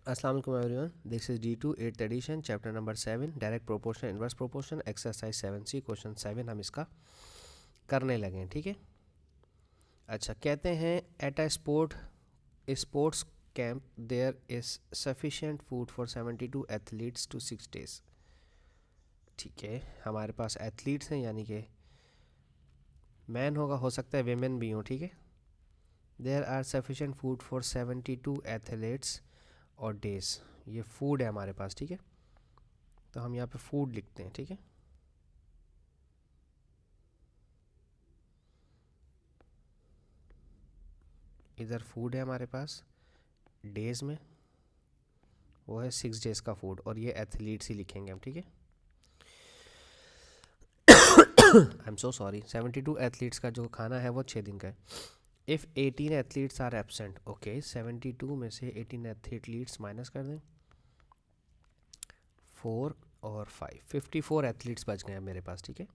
अस्सलाम वालेकुम everyone, this is D2 8th edition, chapter number 7 direct proportion inverse proportion, exercise 7C question 7 हम इसका करने लगे हैं। ठीक है, अच्छा कहते हैं at a sports camp there is sufficient food for 72 athletes to 6 days। ठीक है, हमारे पास एथलीट्स हैं यानी कि मैन होगा, हो सकता है वेमेन भी हों। ठीक है, there are sufficient food for 72 athletes और डेज, ये फूड है हमारे पास। ठीक है, तो हम यहाँ पे फूड लिखते हैं। ठीक है, इधर फूड है हमारे पास डेज में, वो है 6 days का फूड, और ये एथलीट्स ही लिखेंगे हम। ठीक है, I am so sorry, 72 athletes का जो खाना है वो 6 दिन का है। If 18 athletes are absent, okay 72 में से 18 एथलीट्स माइनस कर दें, 4 और 5, 54 एथलीट्स बच गए हैं मेरे पास। ठीक है,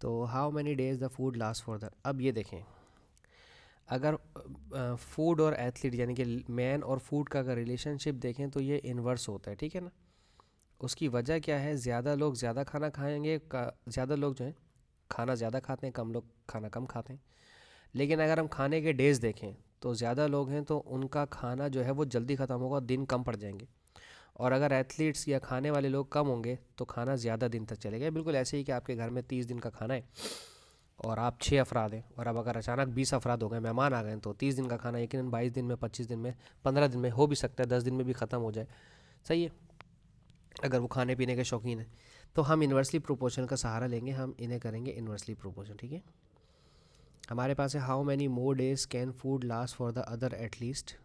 तो how many days the food last for the, अब ये देखें अगर फूड और एथलीट यानी कि मैन और फूड का अगर रिलेशनशिप देखें तो ये इन्वर्स होता है। ठीक है ना, उसकी वजह क्या है, ज़्यादा लोग ज़्यादा खाना खाएंगे, ज़्यादा लोग जो है खाना ज़्यादा खाते हैं, कम लोग खाना कम खाते हैं। लेकिन अगर हम खाने के डेज देखें तो ज़्यादा लोग हैं तो उनका खाना जो है वो जल्दी ख़त्म होगा, दिन कम पड़ जाएंगे। और अगर एथलीट्स या खाने वाले लोग कम होंगे तो खाना ज़्यादा दिन तक चलेगा। बिल्कुल ऐसे ही कि आपके घर में 30 दिन का खाना है और आप 6 अफराद हैं, और अब अगर अचानक 20 अफराद हो गए, मेहमान आ गए, तो 30 दिन का खाना यकीनन 22 दिन में, 25 दिन में, 15 दिन में हो भी सकता है, 10 दिन में भी ख़त्म हो जाए। सही है, अगर वो खाने पीने के शौकीन हैं। तो हम इन्वर्सली प्रोपोर्शन का सहारा लेंगे, हम इन्हें करेंगे इन्वर्सली प्रोपोर्शन। ठीक है, हमारे पास है how many more days can food last for the other at least.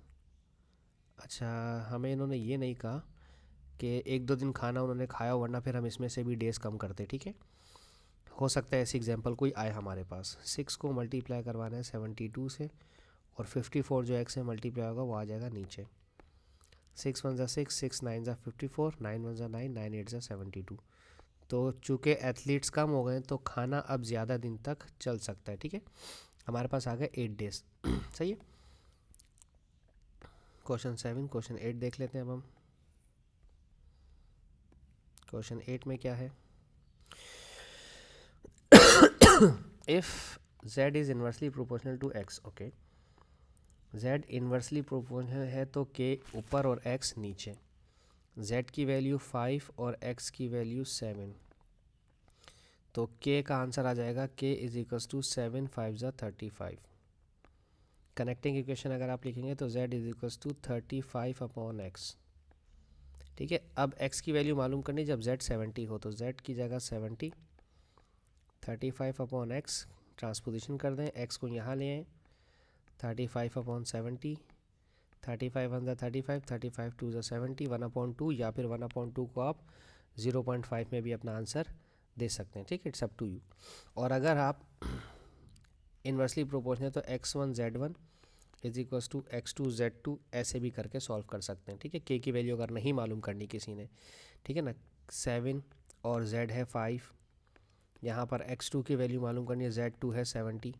अच्छा, हमें इन्होंने ये नहीं कहा कि 1-2 दिन खाना उन्होंने खाया, वरना फिर हम इसमें से भी डेज़ कम करते। ठीक है, हो सकता है ऐसी एग्जांपल कोई आए हमारे पास। 6 को मल्टीप्लाई करवाना है 72 से, और 54 जो एक्स से मल्टीप्लाई होगा वो आ जाएगा नीचे। 6 1 6, 6 9 54, 9 1 9, 9 8 72। तो चूँकि एथलीट्स कम हो गए तो खाना अब ज़्यादा दिन तक चल सकता है। ठीक है, हमारे पास आ गए 8 डेज। सही है, क्वेश्चन 7, क्वेश्चन 8 देख लेते हैं अब हम। क्वेश्चन 8 में क्या है, if z is inversely proportional to x। Okay, z inversely proportional है तो k ऊपर और x नीचे। z की वैल्यू 5 और x की वैल्यू 7, तो k का आंसर आ जाएगा k इज इक्वल्स टू 7 5 ज़ा 35। कनेक्टिंग इक्वेशन अगर आप लिखेंगे तो z is equals to 35 upon x। ठीक है, अब x की वैल्यू मालूम करनी, जब z 70 हो तो z की जगह 70, 35 अपॉन एक्स ट्रांसपोजिशन कर दें, x को यहाँ ले आएँ, 35 अपॉन 70, 35 1 35, 35 2 70, 1/2, या फिर 1/2 को आप 0.5 में भी अपना आंसर दे सकते हैं। ठीक है, इट्स अप टू यू। और अगर आप इन्वर्सली प्रोपोर्शनल तो x1 z1 is equals to x2 z2 ऐसे भी करके सॉल्व कर सकते हैं। ठीक है, k की वैल्यू अगर नहीं मालूम करनी किसी ने, ठीक है ना, 7 और z है 5, यहाँ पर x2 की वैल्यू मालूम करनी है, z2 है 70।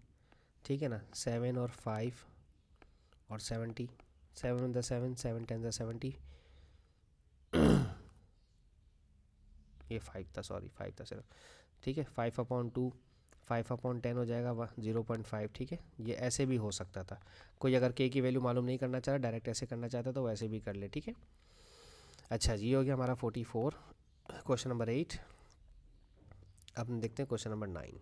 ठीक है ना, 7 और 5 और 70, 7 1 7, 7 10 70, ये 5 था, सॉरी 5 था सिर्फ। ठीक है, 5/2, 5/10 हो जाएगा 0.5। ठीक है, ये ऐसे भी हो सकता था। कोई अगर k की वैल्यू मालूम नहीं करना चाह रहा, डायरेक्ट ऐसे करना चाहता तो वैसे भी कर ले। ठीक है, अच्छा जी, ये हो गया हमारा 44, क्वेश्चन नंबर 8। अब हम देखते हैं क्वेश्चन नंबर 9।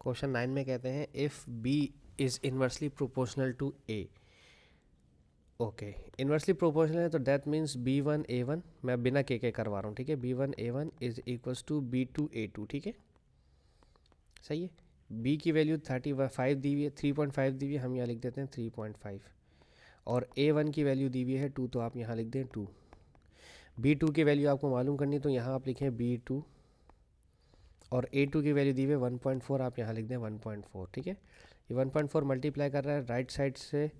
क्वेश्चन 9 में कहते हैं if b is inversely proportional to a। Okay, inversely proportional है तो दैट मीन्स b1 a1, मैं बिना के करवा रहा हूँ। ठीक है, b1 a1 is equals to b2 a2। ठीक है, सही है, b की वैल्यू 35 दी हुई है, 3.5 दी हुई है, हम यहाँ लिख देते हैं 3.5, और a1 की वैल्यू दी हुई है 2, तो आप यहाँ लिख दें 2। b2 की वैल्यू आपको मालूम करनी, तो यहाँ आप लिखें b2, और a2 की वैल्यू दी हुई है 1.4, आप यहाँ लिख दें 1.4। ठीक है, ये 1.4 मल्टीप्लाई कर रहा है, राइट साइड से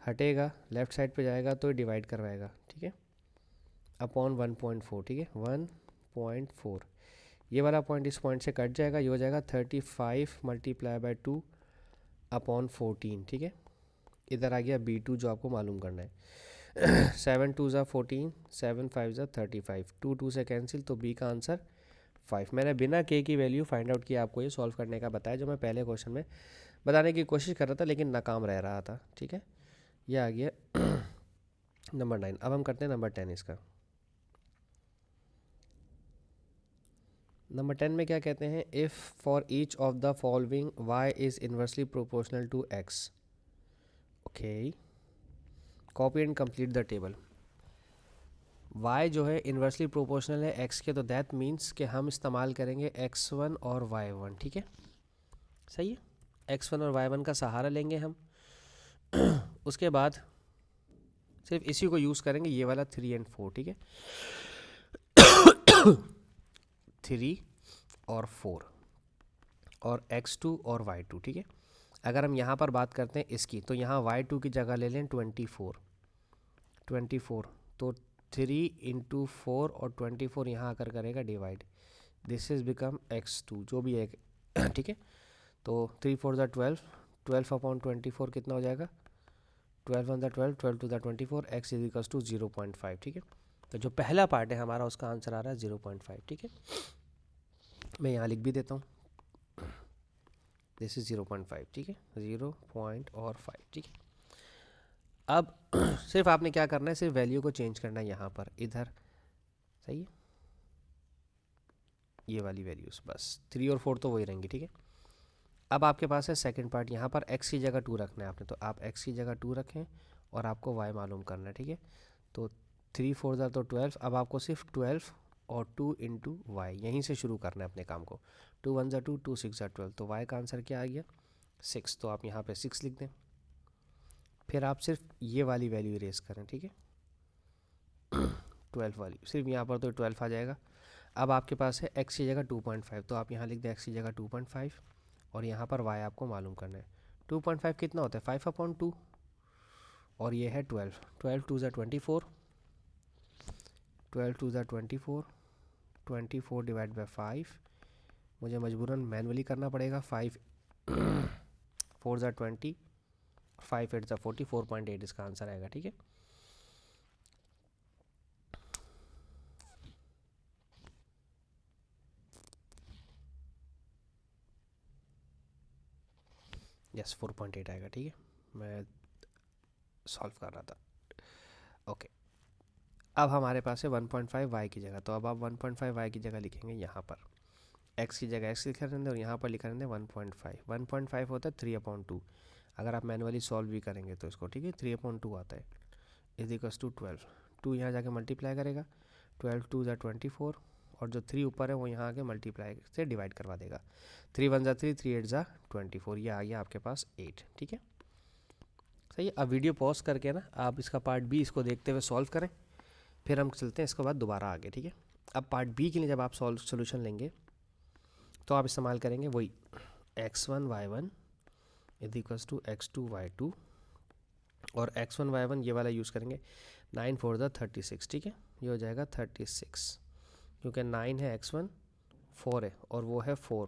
हटेगा, लेफ्ट साइड पे जाएगा तो डिवाइड करवाएगा। ठीक है, अपॉन 1.4। ठीक है, 1.4, ये वाला पॉइंट इस पॉइंट से कट जाएगा, ये हो जाएगा 35 मल्टीप्लाई बाय 2 अपॉन 14, ठीक है। इधर आ गया B2 जो आपको मालूम करना है। 7 2 ज़ा 14, 7 5 ज़ा 35, 2 2 से कैंसिल, तो B का आंसर 5। मैंने बिना K की वैल्यू फाइंड आउट किया आपको ये सॉल्व करने का बताया, जो मैं पहले क्वेश्चन में बताने की कोशिश कर रहा था लेकिन नाकाम रह रहा था, ठीक है। ये आ गया नंबर 9। अब हम करते हैं नंबर 10 इसका। नंबर 10 में क्या कहते हैं, if for each of the following y is inversely proportional to x। Okay, copy and complete the table. y जो है इन्वर्सली प्रोपोर्शनल है x के, तो दैट मीन्स कि हम इस्तेमाल करेंगे x1 और y1, ठीक है, सही है। x1 और y1 का सहारा लेंगे हम। उसके बाद सिर्फ इसी को यूज़ करेंगे, ये वाला 3 और 4, ठीक है। 3 और 4 और x2 और y2, ठीक है। अगर हम यहाँ पर बात करते हैं इसकी, तो यहाँ y2 की जगह ले लें 24, तो 3 इंटू 4 और 24 यहाँ आकर करेगा divide, this is become x2 जो भी है, ठीक है। तो 3 4 ज़ा 12, 12 अपॉन 24 कितना हो जाएगा, 12 1 ज़ा 12, 12 2 ज़ा 24, x इज इक्वल्स टू 0.5, ठीक है। तो जो पहला पार्ट है हमारा उसका आंसर आ रहा है 0.5, ठीक है। मैं यहाँ लिख भी देता हूँ, दिस इज 0.5, ठीक है, 0.5, ठीक है। अब सिर्फ आपने क्या करना है, सिर्फ वैल्यू को चेंज करना है यहाँ पर, इधर, सही है, ये वाली वैल्यूज़ बस 3 और 4 तो वही रहेंगी, ठीक है। अब आपके पास है सेकंड पार्ट, यहाँ पर x की जगह 2 रखना है आपने, तो आप x की जगह 2 रखें और आपको y मालूम करना है, ठीक है। तो 3 4 ज़ा तो 12, अब आपको सिर्फ 12 और 2 इंटू वाई यहीं से शुरू करना है अपने काम को। 2 1 ज़ा 2, 2 6 ज़ा 12, तो y का आंसर क्या आ गया 6, तो आप यहाँ पे 6 लिख दें। फिर आप सिर्फ ये वाली वैल्यू इरेज करें, ठीक है, 12 वाली, सिर्फ यहाँ पर तो 12 आ जाएगा। अब आपके पास है x की जगह 2.5, तो आप यहाँ लिख दें x की जगह 2.5 और यहाँ पर y आपको मालूम करना है। 2.5 कितना होता है, 5/2, और ये है 12, 12 2 ज़ा 24, 12 2 ज़ा 24, 24 डिवाइड बाई 5, मुझे मजबूरन मैनुअली करना पड़ेगा। 5 4 ज़ा 20, 5 8 ज़ा 40, 4.8 इसका आंसर आएगा, ठीक है। यस 4.8 आएगा, ठीक है, मैं सॉल्व कर रहा था। ओके, अब हमारे पास है 1.5 वाई की जगह, तो अब आप 1.5 वाई की जगह लिखेंगे यहाँ पर, x की जगह x लिखा रहेंगे और यहाँ पर लिखा रहेंगे 1.5। 1.5 होता है 3/2, अगर आप मैनुअली सॉल्व भी करेंगे तो इसको, ठीक है, 3/2 आता है, इज इक्वल्स टू 12, 2 यहाँ जाके मल्टीप्लाई करेगा, 12 2 ज़ा 24, और जो 3 ऊपर है वो यहाँ आके मल्टीप्लाई से डिवाइड करवा देगा। 3 1 ज़ा 3, 3 8 ज़ा 24, ये आ गया आपके पास 8, ठीक है, सही है। अब वीडियो पॉज करके ना आप इसका पार्ट बी इसको देखते हुए सॉल्व करें, फिर हम चलते हैं इसके बाद दोबारा आगे, ठीक है। अब पार्ट बी के लिए जब आप सोल्यूशन लेंगे तो आप इस्तेमाल करेंगे वही x1 y1 is equals to x2 y2, और x1 y1 ये वाला यूज़ करेंगे। 9 4 ज़ा 36, ठीक है, ये हो जाएगा 36, क्योंकि 9 है x1, 4 है और वो है 4,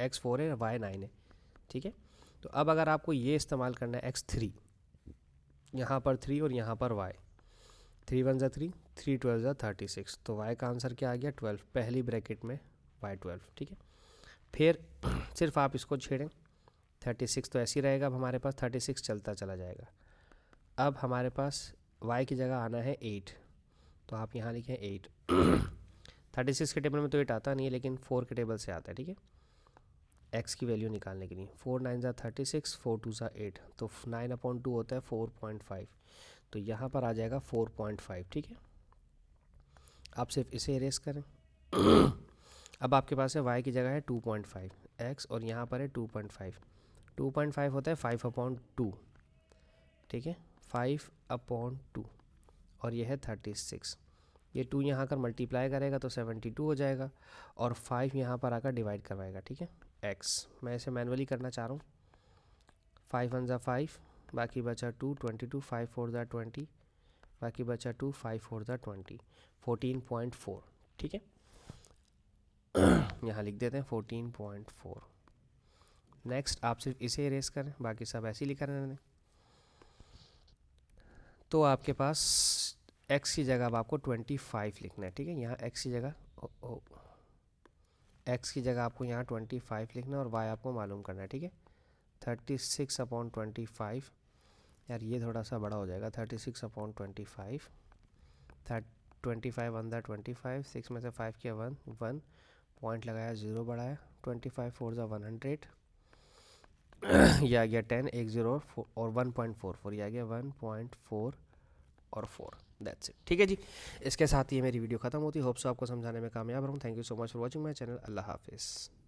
x 4 है, y 9 है, ठीक है। तो अब अगर आपको ये इस्तेमाल करना है x3, यहाँ पर 3 और यहाँ पर y, 3 1 ज़ा 3, 3 12 ज़ा 36, तो y का आंसर क्या आ गया 12, पहली ब्रैकेट में y 12, ठीक है। फिर सिर्फ आप इसको छेड़ें, 36 तो ऐसे ही रहेगा, अब हमारे पास 36 चलता चला जाएगा। अब हमारे पास y की जगह आना है 8, तो आप यहाँ लिखें 8। 36 के टेबल में तो 8 आता नहीं है, लेकिन 4 के टेबल से आता है, ठीक है, x की वैल्यू निकालने के लिए। 4 9 ज़ा 36, 4 2 ज़ा 8, तो 9/2 होता है 4.5, तो यहाँ पर आ जाएगा 4.5, ठीक है। आप सिर्फ इसे इरेज करें। अब आपके पास है y की जगह है 2.5 x और यहाँ पर है 2.5, 2.5 होता है 5/2, ठीक है, 5/2, और ये है 36, ये 2 यहाँ आकर मल्टीप्लाई करेगा तो 72 हो जाएगा, और 5 यहाँ पर आकर डिवाइड करवाएगा, ठीक है, x मैं इसे मैनुअली करना चाह रहा हूँ। 5 1 ज़ा 5, बाकी बचा 2, 22, 5 4 ज़ा 20, बाकी बचा 2, 5 4 ज़ा 20, 14.4, ठीक है। यहाँ लिख देते हैं 14.4, नेक्स्ट आप सिर्फ इसे इरेज करें, बाकी सब ऐसे ही लिखा रहने। तो आपके पास x की जगह अब आपको 25 लिखना है, ठीक है। यहाँ x की जगह x की जगह आपको यहाँ 25 लिखना है और y आपको मालूम करना है, ठीक है। 36/25, यार ये थोड़ा सा बड़ा हो जाएगा। 36/25, 25 अंदर 25, 6 में से 5 किया 1 पॉइंट लगाया, 0 बढ़ाया, 25 4 ज़ा 100 ये आ गया 10, एक 0 और 1.44, ये आ गया 1.4 और 4। दैट्स इट, ठीक है जी। इसके साथ ही मेरी वीडियो खत्म होती है। होप सो आपको समझाने में कामयाब रहूँ। Thank you so much for watching my channel. Allah हाफिज़।